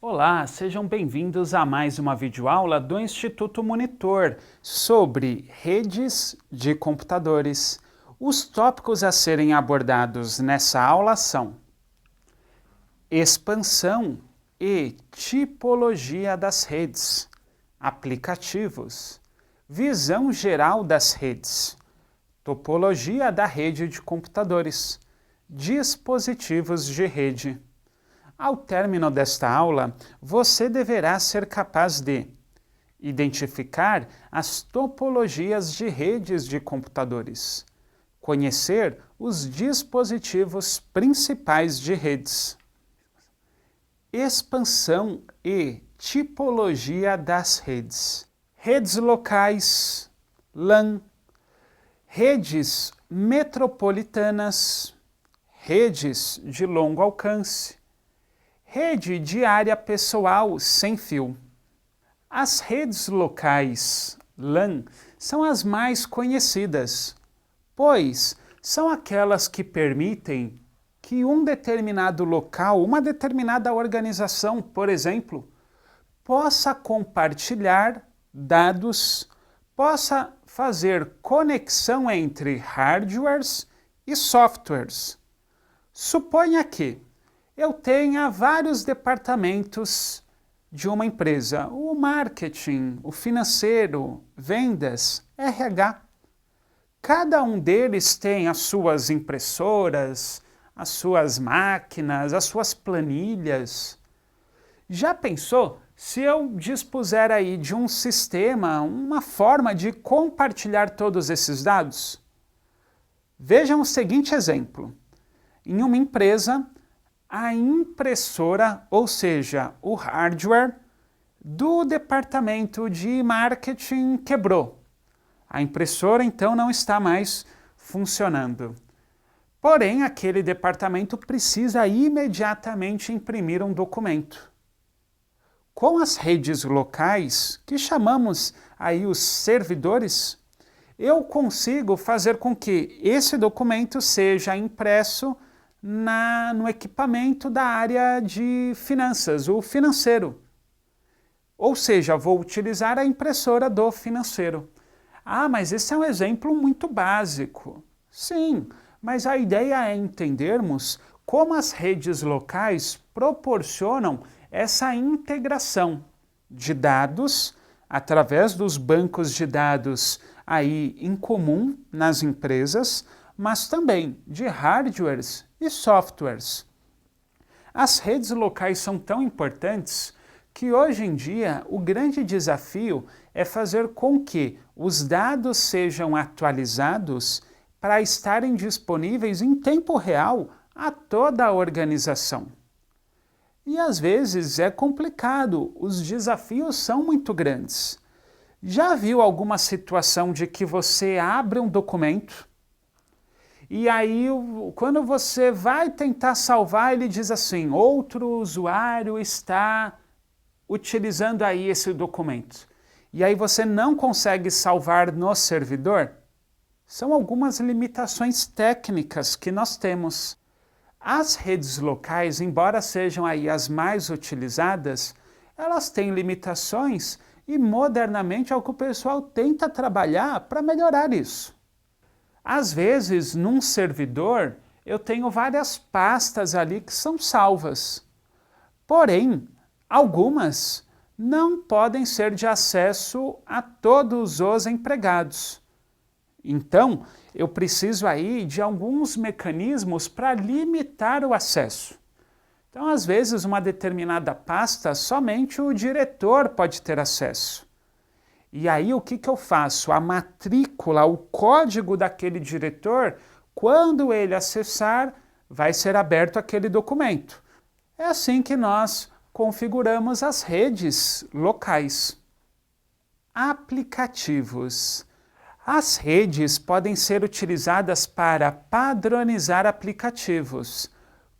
Olá, sejam bem-vindos a mais uma videoaula do Instituto Monitor sobre redes de computadores. Os tópicos a serem abordados nessa aula são expansão e tipologia das redes, aplicativos, visão geral das redes, topologia da rede de computadores, dispositivos de rede. Ao término desta aula, você deverá ser capaz de identificar as topologias de redes de computadores, conhecer os dispositivos principais de redes, expansão e tipologia das redes, redes locais, LAN, redes metropolitanas, redes de longo alcance, rede de área pessoal sem fio. As redes locais, LAN, são as mais conhecidas, pois são aquelas que permitem que um determinado local, uma determinada organização, por exemplo, possa compartilhar dados, possa fazer conexão entre hardwares e softwares. Suponha que eu tenha vários departamentos de uma empresa, o marketing, o financeiro, vendas, RH. Cada um deles tem as suas impressoras, as suas máquinas, as suas planilhas. Já pensou se eu dispuser aí de um sistema, uma forma de compartilhar todos esses dados? Vejam o seguinte exemplo. Em uma empresa, a impressora, ou seja, o hardware do departamento de marketing quebrou. A impressora então não está mais funcionando. Porém, aquele departamento precisa imediatamente imprimir um documento. Com as redes locais, que chamamos aí os servidores, eu consigo fazer com que esse documento seja impresso no equipamento da área de finanças, o financeiro. Ou seja, vou utilizar a impressora do financeiro. Ah, mas esse é um exemplo muito básico. Sim, mas a ideia é entendermos como as redes locais proporcionam essa integração de dados através dos bancos de dados aí em comum nas empresas, mas também de hardwares e softwares. As redes locais são tão importantes que hoje em dia o grande desafio é fazer com que os dados sejam atualizados para estarem disponíveis em tempo real a toda a organização. E às vezes é complicado, os desafios são muito grandes. Já viu alguma situação de que você abre um documento e aí, quando você vai tentar salvar, ele diz assim, outro usuário está utilizando aí esse documento. E aí você não consegue salvar no servidor? São algumas limitações técnicas que nós temos. As redes locais, embora sejam aí as mais utilizadas, elas têm limitações e modernamente é o que o pessoal tenta trabalhar para melhorar isso. Às vezes, num servidor, eu tenho várias pastas ali que são salvas. Porém, algumas não podem ser de acesso a todos os empregados. Então, eu preciso aí de alguns mecanismos para limitar o acesso. Então, às vezes, uma determinada pasta, somente o diretor pode ter acesso. E aí o que eu faço? A matrícula, o código daquele diretor, quando ele acessar, vai ser aberto aquele documento. É assim que nós configuramos as redes locais. Aplicativos. As redes podem ser utilizadas para padronizar aplicativos,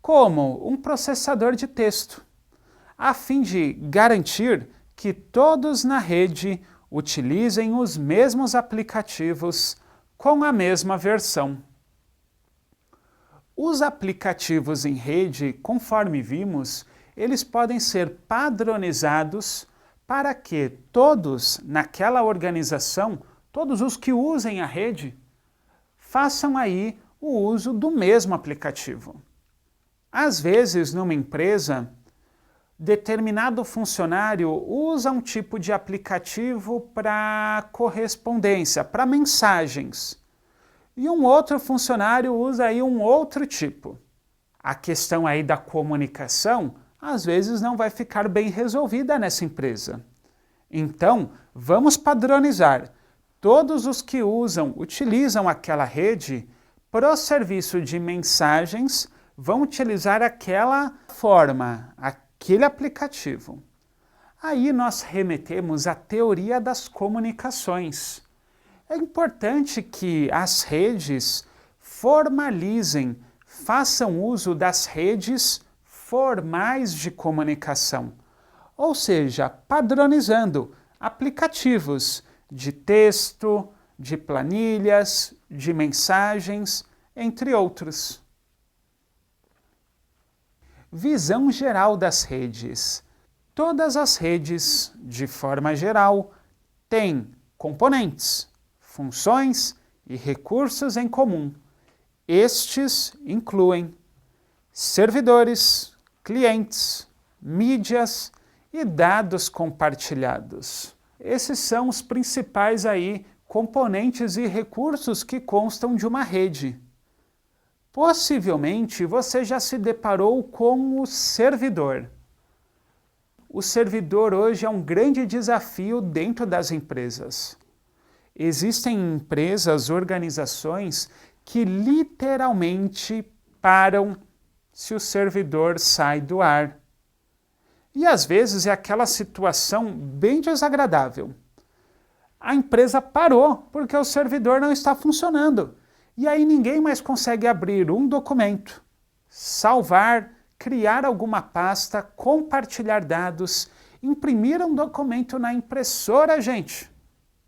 como um processador de texto, a fim de garantir que todos na rede utilizem os mesmos aplicativos com a mesma versão. Os aplicativos em rede, conforme vimos, eles podem ser padronizados para que todos naquela organização, todos os que usem a rede, façam aí o uso do mesmo aplicativo. Às vezes, numa empresa, determinado funcionário usa um tipo de aplicativo para correspondência, para mensagens, e um outro funcionário usa aí um outro tipo. A questão aí da comunicação, às vezes não vai ficar bem resolvida nessa empresa. Então, vamos padronizar. Todos os que utilizam aquela rede, para o serviço de mensagens, vão utilizar aquela forma, aquele aplicativo. Aí nós remetemos à teoria das comunicações. É importante que as redes formalizem, façam uso das redes formais de comunicação, ou seja, padronizando aplicativos de texto, de planilhas, de mensagens, entre outros. Visão geral das redes. Todas as redes, de forma geral, têm componentes, funções e recursos em comum. Estes incluem servidores, clientes, mídias e dados compartilhados. Esses são os principais aí componentes e recursos que constam de uma rede. Possivelmente você já se deparou com o servidor. O servidor hoje é um grande desafio dentro das empresas. Existem empresas, organizações que literalmente param se o servidor sai do ar. E às vezes é aquela situação bem desagradável. A empresa parou porque o servidor não está funcionando. E aí ninguém mais consegue abrir um documento, salvar, criar alguma pasta, compartilhar dados, imprimir um documento na impressora, gente.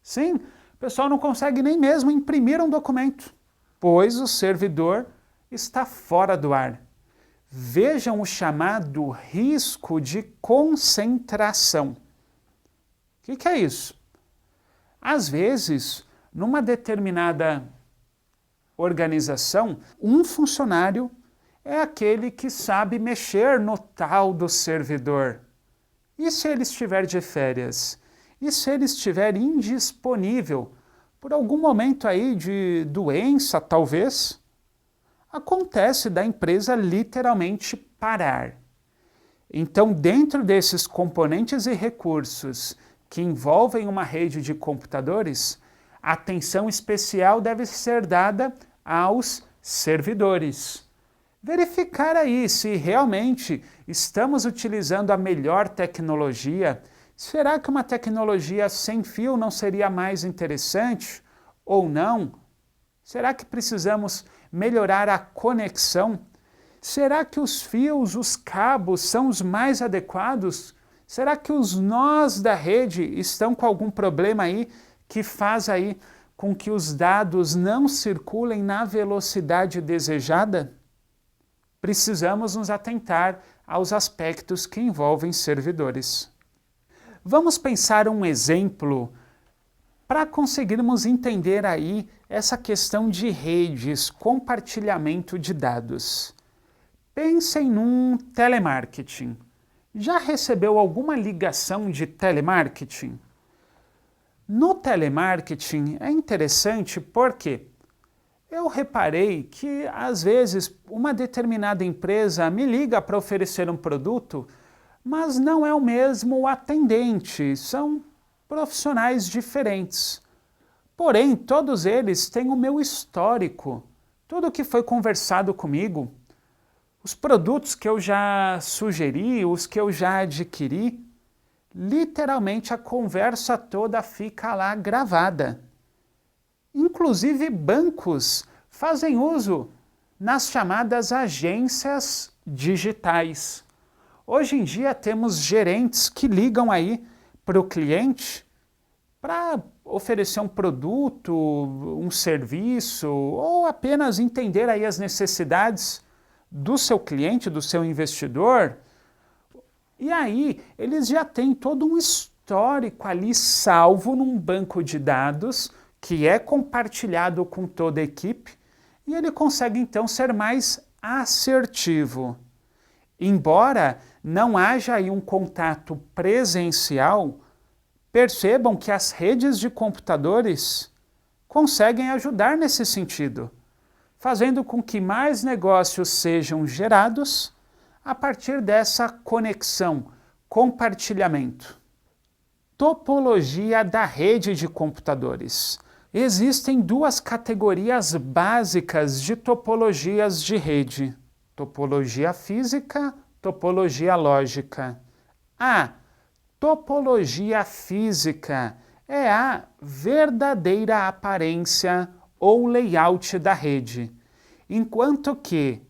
Sim, o pessoal não consegue nem mesmo imprimir um documento, pois o servidor está fora do ar. Vejam o chamado risco de concentração. O que é isso? Às vezes, numa determinada organização, um funcionário é aquele que sabe mexer no tal do servidor. E se ele estiver de férias? E se ele estiver indisponível por algum momento aí de doença, talvez? Acontece da empresa literalmente parar. Então, dentro desses componentes e recursos que envolvem uma rede de computadores, atenção especial deve ser dada aos servidores. Verificar aí se realmente estamos utilizando a melhor tecnologia. Será que uma tecnologia sem fio não seria mais interessante? Ou não? Será que precisamos melhorar a conexão? Será que os fios, os cabos são os mais adequados? Será que os nós da rede estão com algum problema aí que faz aí com que os dados não circulem na velocidade desejada? Precisamos nos atentar aos aspectos que envolvem servidores. Vamos pensar um exemplo para conseguirmos entender aí essa questão de redes, compartilhamento de dados. Pensem num telemarketing. Já recebeu alguma ligação de telemarketing? No telemarketing é interessante porque eu reparei que, às vezes, uma determinada empresa me liga para oferecer um produto, mas não é o mesmo atendente, são profissionais diferentes. Porém, todos eles têm o meu histórico, tudo que foi conversado comigo, os produtos que eu já sugeri, os que eu já adquiri, literalmente a conversa toda fica lá gravada. Inclusive bancos fazem uso nas chamadas agências digitais. Hoje em dia temos gerentes que ligam aí para o cliente para oferecer um produto, um serviço ou apenas entender aí as necessidades do seu cliente, do seu investidor, E aí eles já têm todo um histórico ali salvo num banco de dados que é compartilhado com toda a equipe e ele consegue então ser mais assertivo. Embora não haja aí um contato presencial, percebam que as redes de computadores conseguem ajudar nesse sentido, fazendo com que mais negócios sejam gerados a partir dessa conexão, compartilhamento. Topologia da rede de computadores. Existem duas categorias básicas de topologias de rede: topologia física, topologia lógica. A topologia física é a verdadeira aparência ou layout da rede, enquanto que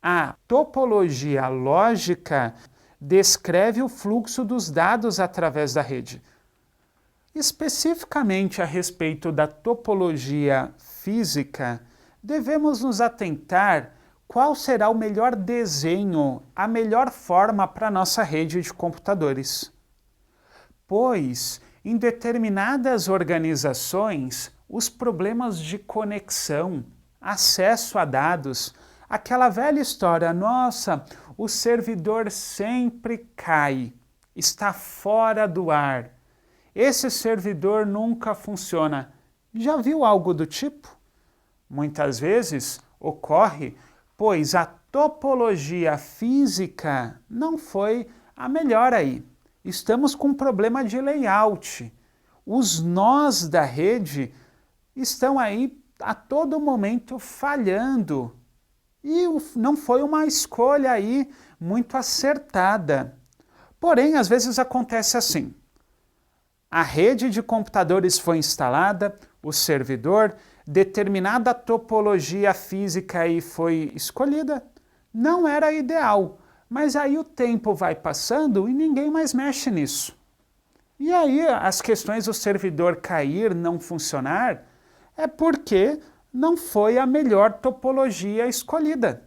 a topologia lógica descreve o fluxo dos dados através da rede. Especificamente a respeito da topologia física, devemos nos atentar qual será o melhor desenho, a melhor forma para a nossa rede de computadores. Pois, em determinadas organizações, os problemas de conexão, acesso a dados, aquela velha história, nossa, o servidor sempre cai, está fora do ar, esse servidor nunca funciona. Já viu algo do tipo? Muitas vezes ocorre, pois a topologia física não foi a melhor aí. Estamos com um problema de layout. Os nós da rede estão aí a todo momento falhando. E não foi uma escolha aí muito acertada. Porém, às vezes acontece assim. A rede de computadores foi instalada, o servidor, determinada topologia física aí foi escolhida. Não era ideal, mas aí o tempo vai passando e ninguém mais mexe nisso. E aí as questões do servidor cair, não funcionar, é porque não foi a melhor topologia escolhida.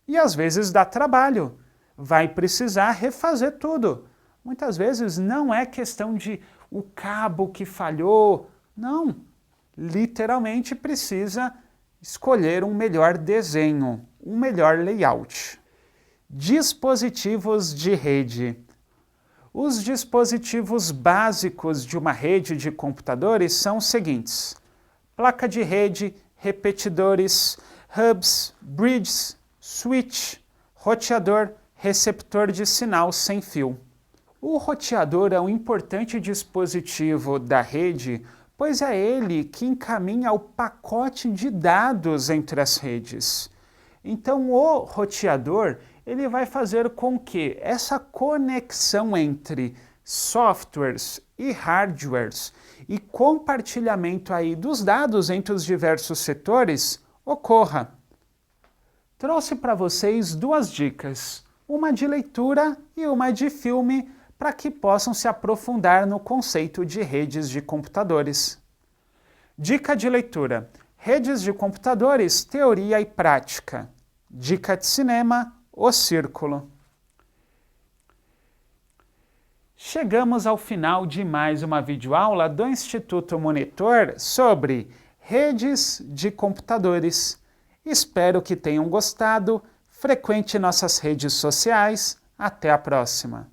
E às vezes dá trabalho, vai precisar refazer tudo. Muitas vezes não é questão de o cabo que falhou, não. Literalmente precisa escolher um melhor desenho, um melhor layout. Dispositivos de rede. Os dispositivos básicos de uma rede de computadores são os seguintes: placa de rede, repetidores, hubs, bridges, switch, roteador, receptor de sinal sem fio. O roteador é um importante dispositivo da rede, pois é ele que encaminha o pacote de dados entre as redes. Então, o roteador ele vai fazer com que essa conexão entre softwares e hardwares e compartilhamento aí dos dados entre os diversos setores ocorra. Trouxe para vocês duas dicas, uma de leitura e uma de filme, para que possam se aprofundar no conceito de redes de computadores. Dica de leitura: Redes de computadores, teoria e prática. Dica de cinema: O Círculo. Chegamos ao final de mais uma videoaula do Instituto Monitor sobre redes de computadores. Espero que tenham gostado. Frequente nossas redes sociais. Até a próxima!